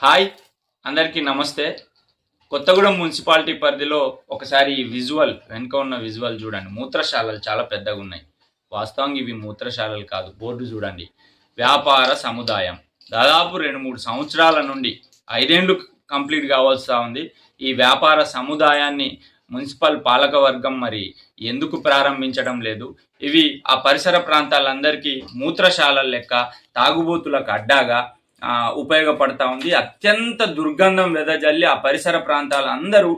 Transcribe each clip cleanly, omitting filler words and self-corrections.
Hi అందరికీ నమస్తే. Kothagudem municipality పరిధిలో ఒకసారి ఈ విజువల్ వెనుక ఉన్న విజువల్ చూడండి. మూత్రశాలలు చాలా పెద్దగా ఉన్నాయి. వాస్తవంగా ఇవి మూత్రశాలలు కాదు. బోర్డు చూడండి. వ్యాపార సముదాయం. దాదాపు 2-3 సంవత్సరాల నుండి 5 ఏళ్ళు కంప్లీట్ కావాల్సి ఉంది. ఈ వ్యాపార సముదాయాన్ని మున్సిపల్ పాలకవర్గం మరి ఎందుకు ప్రారంభించడం లేదు? ఇవి ఆ పరిసర ప్రాంతాలందరికీ మూత్రశాలల లెక్క తాగుబోతులకు అడ్డాగా ఉపయోగపడతా ఉంది. అత్యంత దుర్గంధం వెదజల్లి ఆ పరిసర ప్రాంతాల అందరూ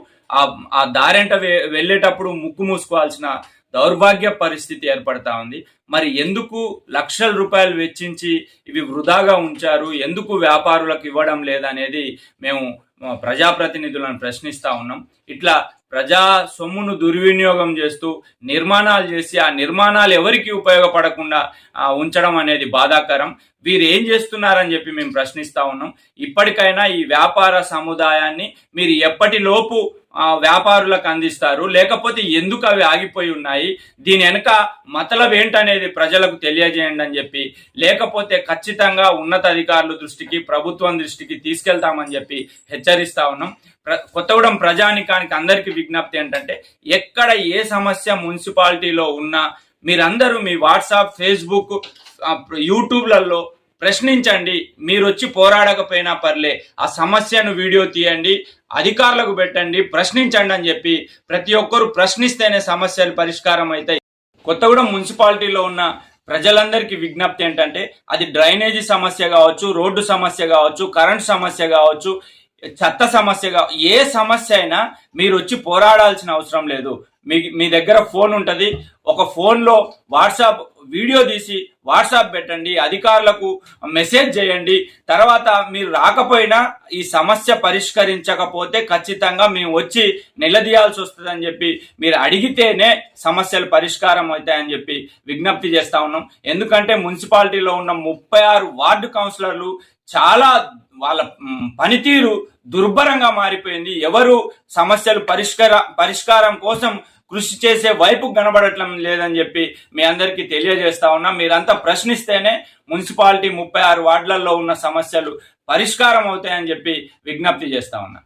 ఆ దారెంట వెళ్ళేటప్పుడు ముక్కు మూసుకోవాల్సిన దౌర్భాగ్య పరిస్థితి ఏర్పడతా ఉంది. మరి ఎందుకు లక్షల రూపాయలు వెచ్చించి ఇవి వృధాగా ఉంచారు, ఎందుకు వ్యాపారులకు ఇవ్వడం లేదనేది మేము ప్రజాప్రతినిధులను ప్రశ్నిస్తా ఉన్నాం. ఇట్లా ప్రజా సొమ్మును దుర్వినియోగం చేస్తూ నిర్మాణాలు చేసి ఆ నిర్మాణాలు ఎవరికి ఉపయోగపడకుండా ఉంచడం అనేది బాధాకరం. వీరు ఏం చేస్తున్నారని చెప్పి మేము ప్రశ్నిస్తా ఉన్నాం. ఇప్పటికైనా ఈ వ్యాపార సముదాయాన్ని మీరు ఎప్పటిలోపు వ్యాపారులకు అందిస్తారు, లేకపోతే ఎందుకు అవి ఆగిపోయి ఉన్నాయి, దీని వెనుక మతలబ్ ఏంటనేది ప్రజలకు తెలియజేయండి అని చెప్పి, లేకపోతే ఖచ్చితంగా ఉన్నతాధికారుల దృష్టికి ప్రభుత్వం దృష్టికి తీసుకెళ్తామని చెప్పి హెచ్చరిస్తా ఉన్నాం. కొత్తగూడెం ప్రజానికానికి అందరికీ విజ్ఞప్తి ఏంటంటే, ఎక్కడ ఏ సమస్య మున్సిపాలిటీలో ఉన్నా మీరందరూ మీ వాట్సాప్, ఫేస్బుక్, యూట్యూబ్లలో ప్రశ్నించండి. మీరు వచ్చి పోరాడకపోయినా పర్లే, ఆ సమస్యను వీడియో తీయండి, అధికారులకు పెట్టండి, ప్రశ్నించండి అని చెప్పి ప్రతి ఒక్కరు ప్రశ్నిస్తేనే సమస్యలు పరిష్కారం అవుతాయి. కొత్తగూడెం మున్సిపాలిటీలో ఉన్న ప్రజలందరికీ విజ్ఞప్తి ఏంటంటే, అది డ్రైనేజీ సమస్య కావచ్చు, రోడ్డు సమస్య కావచ్చు, కరెంట్ సమస్య కావచ్చు, చెత్త సమస్యగా ఏ సమస్య అయినా మీరు వచ్చి పోరాడాల్సిన అవసరం లేదు. మీ దగ్గర ఫోన్ ఉంటుంది. ఒక ఫోన్లో వాట్సాప్ వీడియో తీసి వాట్సాప్ పెట్టండి, అధికారులకు మెసేజ్ చేయండి. తర్వాత మీరు రాకపోయినా ఈ సమస్య పరిష్కరించకపోతే ఖచ్చితంగా మేము వచ్చి నిలదీయాల్సి వస్తుందని చెప్పి మీరు అడిగితేనే సమస్యలు పరిష్కారం అవుతాయని చెప్పి విజ్ఞప్తి చేస్తా ఉన్నాం. ఎందుకంటే మున్సిపాలిటీలో ఉన్న 36 వార్డు కౌన్సిలర్లు చాలా వాళ్ళ పనితీరు దుర్భరంగా మారిపోయింది. ఎవరు సమస్యలు పరిష్కారం కోసం కృషి చేసే వైపు కనబడటం లేదని చెప్పి మీ అందరికీ తెలియజేస్తా ఉన్నా. మీరంతా ప్రశ్నిస్తేనే మున్సిపాలిటీ 36 వార్డులలో ఉన్న సమస్యలు పరిష్కారం అవుతాయని చెప్పి విజ్ఞప్తి చేస్తా ఉన్నా.